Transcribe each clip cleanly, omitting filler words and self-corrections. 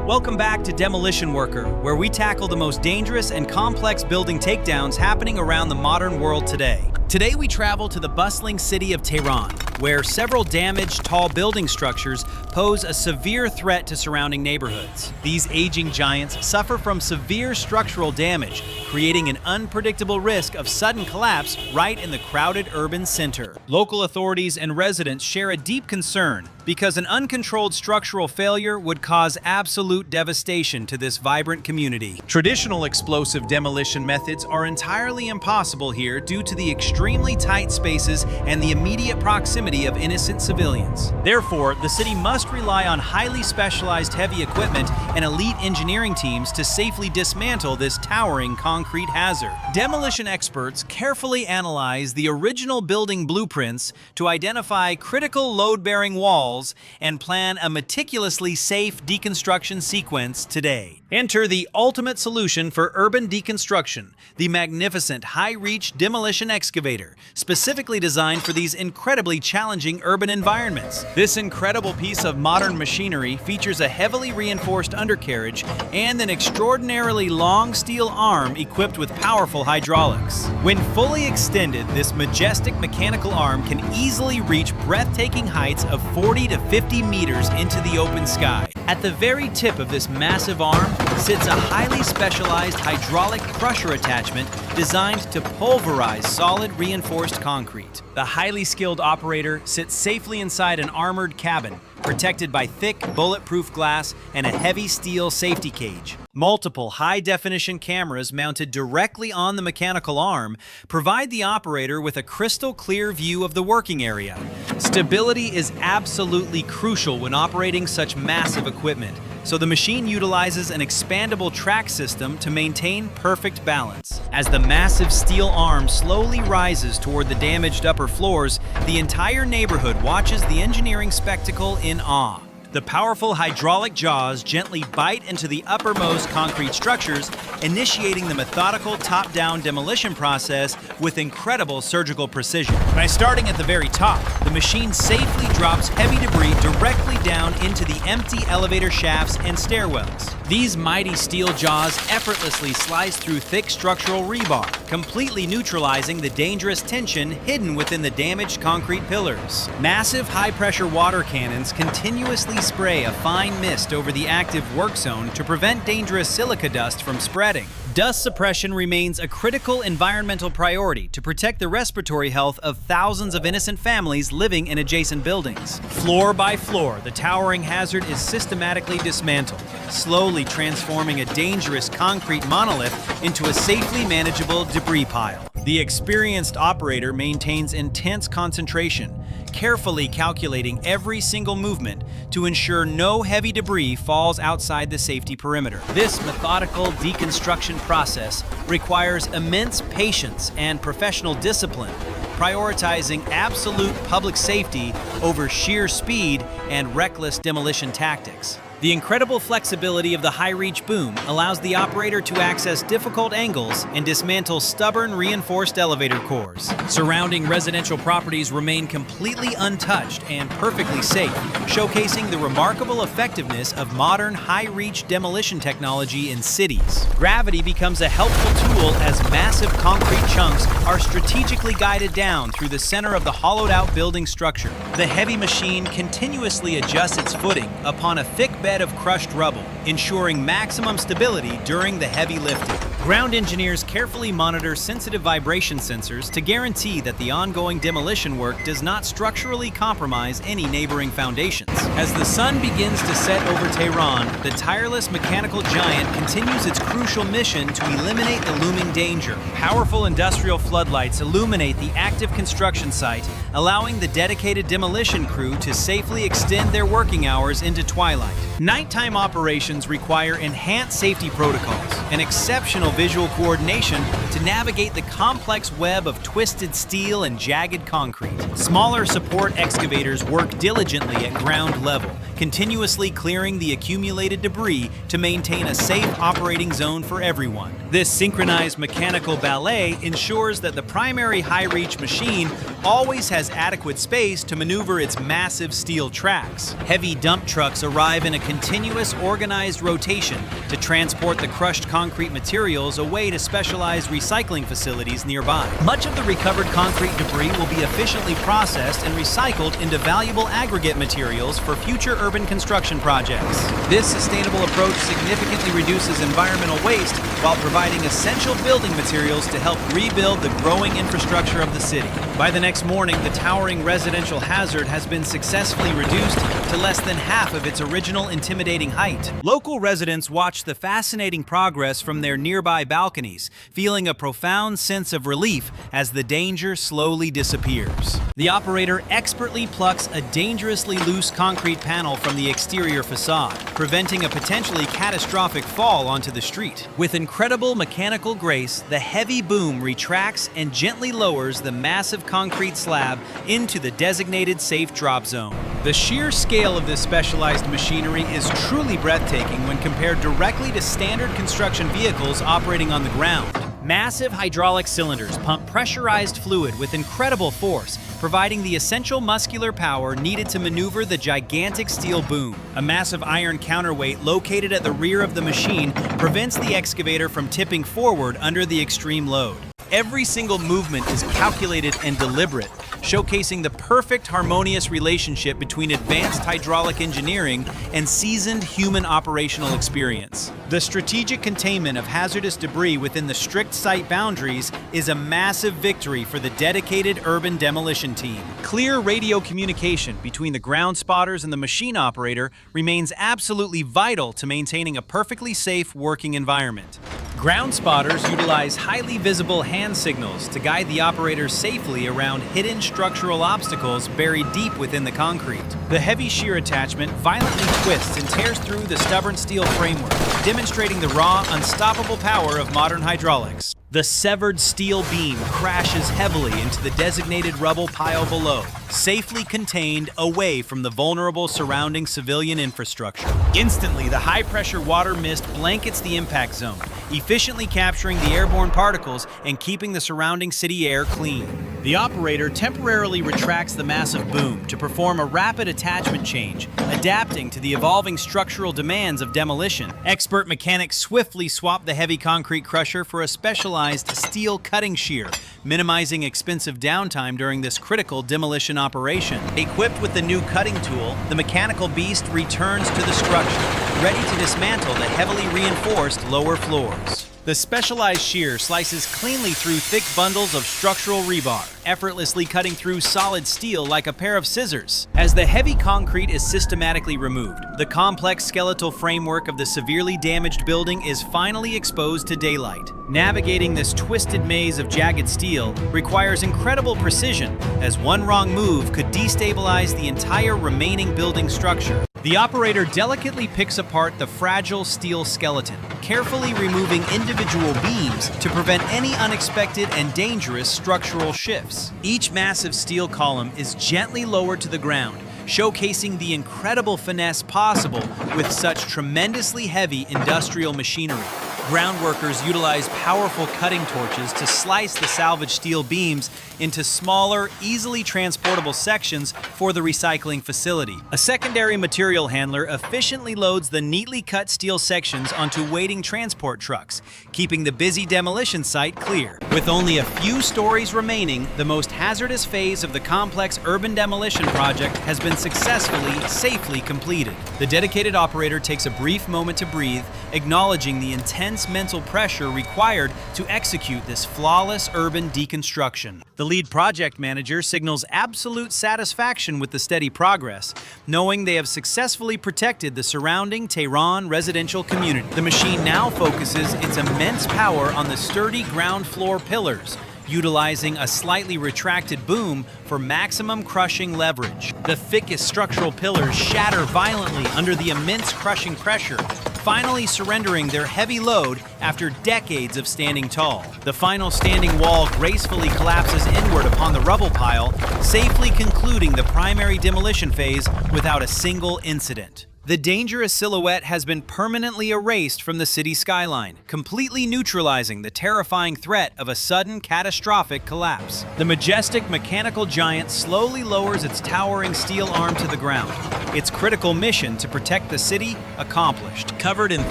Welcome back to Demolition Worker, where we tackle the most dangerous and complex building takedowns happening around the modern world today. Today we travel to the bustling city of Tehran, where several damaged tall building structures pose a severe threat to surrounding neighborhoods. These aging giants suffer from severe structural damage, creating an unpredictable risk of sudden collapse right in the crowded urban center. Local authorities and residents share a deep concern because an uncontrolled structural failure would cause absolute devastation to this vibrant community. Traditional explosive demolition methods are entirely impossible here due to the extremely tight spaces and the immediate proximity of innocent civilians. Therefore, the city must rely on highly specialized heavy equipment and elite engineering teams to safely dismantle this towering concrete hazard. Demolition experts carefully analyze the original building blueprints to identify critical load-bearing walls and plan a meticulously safe deconstruction sequence today. Enter the ultimate solution for urban deconstruction, the magnificent high-reach demolition excavator, specifically designed for these incredibly challenging urban environments. This incredible piece of modern machinery features a heavily reinforced undercarriage and an extraordinarily long steel arm equipped with powerful hydraulics. When fully extended, this majestic mechanical arm can easily reach breathtaking heights of 40 to 50 meters into the open sky. At the very tip of this massive arm sits a highly specialized hydraulic crusher attachment designed to pulverize solid reinforced concrete. The highly skilled operator sits safely inside an armored cabin, protected by thick, bulletproof glass and a heavy steel safety cage. Multiple high-definition cameras mounted directly on the mechanical arm provide the operator with a crystal-clear view of the working area. Stability is absolutely crucial when operating such massive equipment, so the machine utilizes an expandable track system to maintain perfect balance. As the massive steel arm slowly rises toward the damaged upper floors, the entire neighborhood watches the engineering spectacle in awe. The powerful hydraulic jaws gently bite into the uppermost concrete structures, initiating the methodical top-down demolition process with incredible surgical precision. By starting at the very top, the machine safely drops heavy debris directly down into the empty elevator shafts and stairwells. These mighty steel jaws effortlessly slice through thick structural rebar, completely neutralizing the dangerous tension hidden within the damaged concrete pillars. Massive high-pressure water cannons continuously spray a fine mist over the active work zone to prevent dangerous silica dust from spreading. Dust suppression remains a critical environmental priority to protect the respiratory health of thousands of innocent families living in adjacent buildings. Floor by floor, the towering hazard is systematically dismantled, slowly transforming a dangerous concrete monolith into a safely manageable debris pile. The experienced operator maintains intense concentration, carefully calculating every single movement to ensure no heavy debris falls outside the safety perimeter. This methodical deconstruction process requires immense patience and professional discipline, prioritizing absolute public safety over sheer speed and reckless demolition tactics. The incredible flexibility of the high-reach boom allows the operator to access difficult angles and dismantle stubborn reinforced elevator cores. Surrounding residential properties remain completely untouched and perfectly safe, showcasing the remarkable effectiveness of modern high-reach demolition technology in cities. Gravity becomes a helpful tool as massive concrete chunks are strategically guided down through the center of the hollowed-out building structure. The heavy machine continuously adjusts its footing upon a thick bed of crushed rubble, ensuring maximum stability during the heavy lifting. Ground engineers carefully monitor sensitive vibration sensors to guarantee that the ongoing demolition work does not structurally compromise any neighboring foundations. As the sun begins to set over Tehran, the tireless mechanical giant continues its crucial mission to eliminate the looming danger. Powerful industrial floodlights illuminate the active construction site, allowing the dedicated demolition crew to safely extend their working hours into twilight. Nighttime operations require enhanced safety protocols and exceptional visual coordination to navigate the complex web of twisted steel and jagged concrete. Smaller support excavators work diligently at ground level, continuously clearing the accumulated debris to maintain a safe operating zone for everyone. This synchronized mechanical ballet ensures that the primary high-reach machine always has adequate space to maneuver its massive steel tracks. Heavy dump trucks arrive in a continuous, organized rotation to transport the crushed concrete materials away to specialized recycling facilities nearby. Much of the recovered concrete debris will be efficiently processed and recycled into valuable aggregate materials for future urban construction projects. This sustainable approach significantly reduces environmental waste while providing essential building materials to help rebuild the growing infrastructure of the city. By the next morning, the towering residential hazard has been successfully reduced to less than half of its original intimidating height. Local residents watch the fascinating progress from their nearby balconies, feeling a profound sense of relief as the danger slowly disappears. The operator expertly plucks a dangerously loose concrete panel from the exterior facade, preventing a potentially catastrophic fall onto the street. With incredible mechanical grace, the heavy boom retracts and gently lowers the massive concrete slab into the designated safe drop zone. The sheer scale of this specialized machinery is truly breathtaking when compared directly to standard construction vehicles operating on the ground. Massive hydraulic cylinders pump pressurized fluid with incredible force, providing the essential muscular power needed to maneuver the gigantic steel boom. A massive iron counterweight located at the rear of the machine prevents the excavator from tipping forward under the extreme load. Every single movement is calculated and deliberate, showcasing the perfect harmonious relationship between advanced hydraulic engineering and seasoned human operational experience. The strategic containment of hazardous debris within the strict site boundaries is a massive victory for the dedicated urban demolition team. Clear radio communication between the ground spotters and the machine operator remains absolutely vital to maintaining a perfectly safe working environment. Ground spotters utilize highly visible hand signals to guide the operators safely around hidden structural obstacles buried deep within the concrete. The heavy shear attachment violently twists and tears through the stubborn steel framework, demonstrating the raw, unstoppable power of modern hydraulics. The severed steel beam crashes heavily into the designated rubble pile below, safely contained away from the vulnerable surrounding civilian infrastructure. Instantly, the high-pressure water mist blankets the impact zone, efficiently capturing the airborne particles and keeping the surrounding city air clean. The operator temporarily retracts the massive boom to perform a rapid attachment change, adapting to the evolving structural demands of demolition. Expert mechanics swiftly swap the heavy concrete crusher for a specialized steel cutting shear, minimizing expensive downtime during this critical demolition operation. Equipped with the new cutting tool, the mechanical beast returns to the structure, ready to dismantle the heavily reinforced lower floors. The specialized shear slices cleanly through thick bundles of structural rebar, effortlessly cutting through solid steel like a pair of scissors. As the heavy concrete is systematically removed, the complex skeletal framework of the severely damaged building is finally exposed to daylight. Navigating this twisted maze of jagged steel requires incredible precision, as one wrong move could destabilize the entire remaining building structure. The operator delicately picks apart the fragile steel skeleton, carefully removing individual beams to prevent any unexpected and dangerous structural shifts. Each massive steel column is gently lowered to the ground, showcasing the incredible finesse possible with such tremendously heavy industrial machinery. Ground workers utilize powerful cutting torches to slice the salvaged steel beams into smaller, easily transportable sections for the recycling facility. A secondary material handler efficiently loads the neatly cut steel sections onto waiting transport trucks, keeping the busy demolition site clear. With only a few stories remaining, the most hazardous phase of the complex urban demolition project has been successfully, safely completed. The dedicated operator takes a brief moment to breathe, acknowledging the intense mental pressure required to execute this flawless urban deconstruction. The lead project manager signals absolute satisfaction with the steady progress, knowing they have successfully protected the surrounding Tehran residential community. The machine now focuses its immense power on the sturdy ground floor pillars, utilizing a slightly retracted boom for maximum crushing leverage. The thickest structural pillars shatter violently under the immense crushing pressure, finally surrendering their heavy load after decades of standing tall. The final standing wall gracefully collapses inward upon the rubble pile, safely concluding the primary demolition phase without a single incident. The dangerous silhouette has been permanently erased from the city skyline, completely neutralizing the terrifying threat of a sudden catastrophic collapse. The majestic mechanical giant slowly lowers its towering steel arm to the ground, its critical mission to protect the city accomplished. Covered in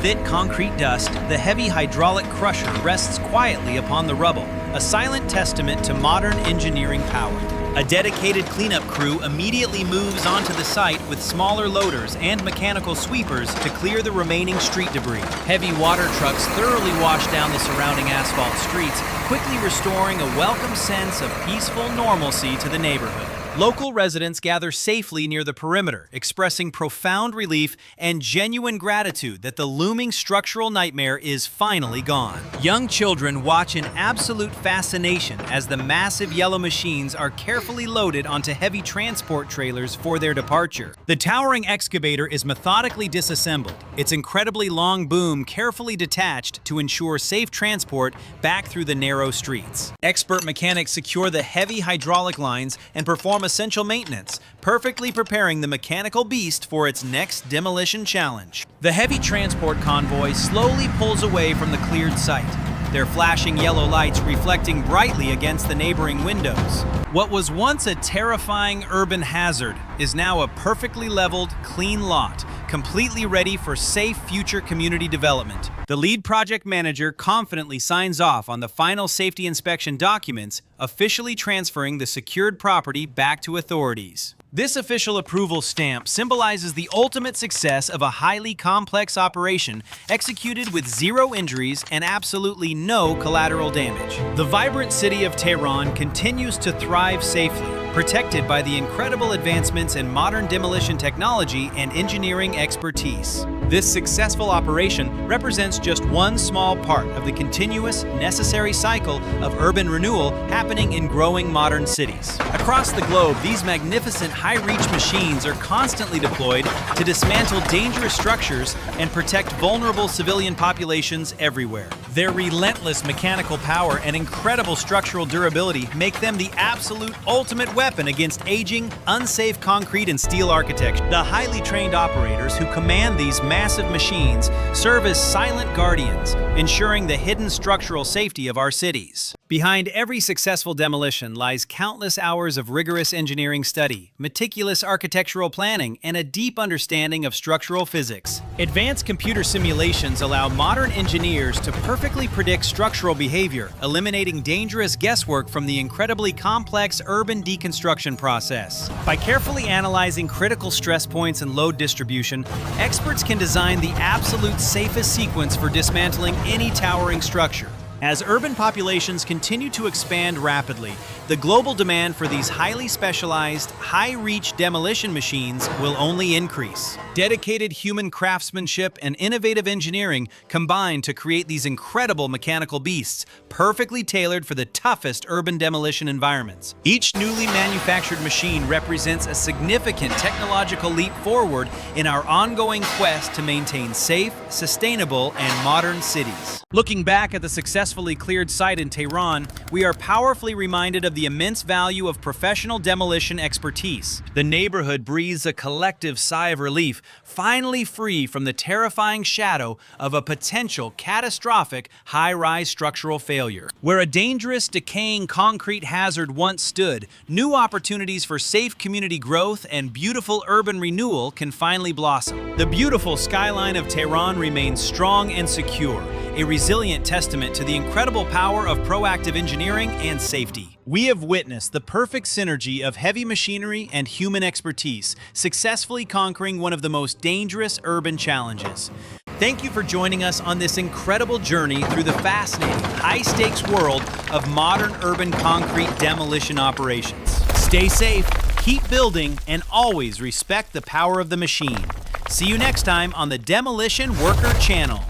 thick concrete dust, the heavy hydraulic crusher rests quietly upon the rubble, a silent testament to modern engineering power. A dedicated cleanup crew immediately moves onto the site with smaller loaders and mechanical sweepers to clear the remaining street debris. Heavy water trucks thoroughly wash down the surrounding asphalt streets, quickly restoring a welcome sense of peaceful normalcy to the neighborhood. Local residents gather safely near the perimeter, expressing profound relief and genuine gratitude that the looming structural nightmare is finally gone. Young children watch in absolute fascination as the massive yellow machines are carefully loaded onto heavy transport trailers for their departure. The towering excavator is methodically disassembled, its incredibly long boom carefully detached to ensure safe transport back through the narrow streets. Expert mechanics secure the heavy hydraulic lines and perform essential maintenance, perfectly preparing the mechanical beast for its next demolition challenge. The heavy transport convoy slowly pulls away from the cleared site, their flashing yellow lights reflecting brightly against the neighboring windows. What was once a terrifying urban hazard is now a perfectly leveled, clean lot, completely ready for safe future community development. The lead project manager confidently signs off on the final safety inspection documents, officially transferring the secured property back to authorities. This official approval stamp symbolizes the ultimate success of a highly complex operation executed with zero injuries and absolutely no collateral damage. The vibrant city of Tehran continues to thrive safely, protected by the incredible advancements in modern demolition technology and engineering expertise. This successful operation represents just one small part of the continuous, necessary cycle of urban renewal happening in growing modern cities. Across the globe, these magnificent high-reach machines are constantly deployed to dismantle dangerous structures and protect vulnerable civilian populations everywhere. Their relentless mechanical power and incredible structural durability make them the absolute ultimate weapon against aging, unsafe concrete and steel architecture. The highly trained operators who command these massive machines serve as silent guardians, ensuring the hidden structural safety of our cities. Behind every successful demolition lies countless hours of rigorous engineering study, meticulous architectural planning, and a deep understanding of structural physics. Advanced computer simulations allow modern engineers to perfectly predict structural behavior, eliminating dangerous guesswork from the incredibly complex urban deconstruction process. By carefully analyzing critical stress points and load distribution, experts can design the absolute safest sequence for dismantling any towering structure. As urban populations continue to expand rapidly, the global demand for these highly specialized, high-reach demolition machines will only increase. Dedicated human craftsmanship and innovative engineering combine to create these incredible mechanical beasts, perfectly tailored for the toughest urban demolition environments. Each newly manufactured machine represents a significant technological leap forward in our ongoing quest to maintain safe, sustainable, and modern cities. Looking back at the successfully cleared site in Tehran, we are powerfully reminded of the immense value of professional demolition expertise. The neighborhood breathes a collective sigh of relief, finally free from the terrifying shadow of a potential catastrophic high-rise structural failure. Where a dangerous, decaying concrete hazard once stood, new opportunities for safe community growth and beautiful urban renewal can finally blossom. The beautiful skyline of Tehran remains strong and secure, a resilient testament to the incredible power of proactive engineering and safety. We have witnessed the perfect synergy of heavy machinery and human expertise, successfully conquering one of the most dangerous urban challenges. Thank you for joining us on this incredible journey through the fascinating, high-stakes world of modern urban concrete demolition operations. Stay safe, keep building, and always respect the power of the machine. See you next time on the Demolition Worker channel.